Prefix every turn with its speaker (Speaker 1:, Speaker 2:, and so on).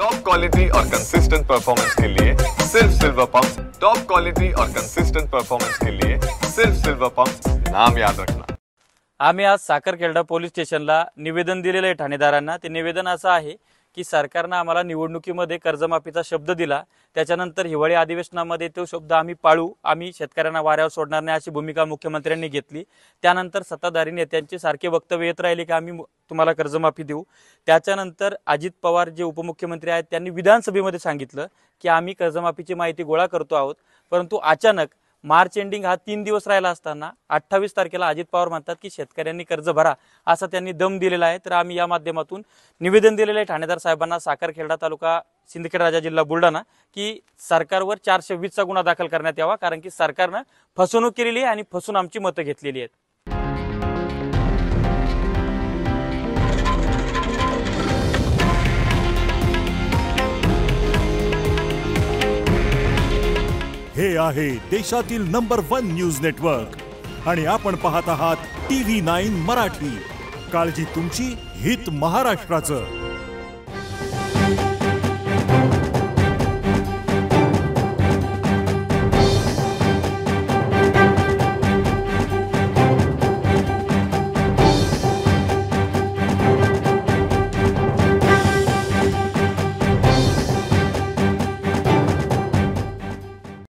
Speaker 1: Top quality और consistent performance के लिए सिर्फ सिल्वर पंप्स। टॉप क्वालिटी और कंसिस्टेंट परफॉर्मेंस के लिए सिर्फ सिल्वर पंप्स, नाम याद रखना।
Speaker 2: आम्ही आज साखरखेर्डा पोलीस स्टेशनला निवेदन दिलेले आहे ठाणेदारांना। ते निवेदन असं आहे की सरकारने आम्हाला निवडणुकीमध्ये कर्जमाफीचा शब्द दिला, त्याच्यानंतर हिवाळी अधिवेशनामध्ये तो शब्द आम्ही पाळू, आम्ही शेतकऱ्यांना वाऱ्यावर सोडणार नाही अशी भूमिका मुख्यमंत्र्यांनी घेतली। त्यानंतर सत्ताधारी नेत्यांचे सारखे वक्तव्य येत राहिले की आम्ही तुम्हाला कर्जमाफी देऊ। त्याच्यानंतर अजित पवार जे उपमुख्यमंत्री आहेत त्यांनी विधानसभेमध्ये सांगितलं की आम्ही कर्जमाफीची माहिती गोळा करतो आहोत, परंतु अचानक मार्च एंडिंग हा 3 दिवस राहिला असताना 28 तारखेला अजित पवार म्हणतात की शेतकऱ्यांनी कर्ज भरा, असा त्यांनी दम दिलेला आहे। तर आम्ही या माध्यमातून निवेदन दिलेले आहे ठाणेदार साहेबांना, साखरखेर्डा तालुका सिंदखेड राजा जिल्हा बुलढाणा, की सरकारवर 420 चा गुन्हा दाखल करण्यात यावा, कारण की सरकारने फसवणूक केलेली आहे आणि फसून आमची मतं घेतलेली आहेत।
Speaker 3: हे आहे देशातील नंबर 1 न्यूज नेटवर्क आणि आपण पाहत आहात TV9 मराठी। काळजी तुमची, हित महाराष्ट्राचं।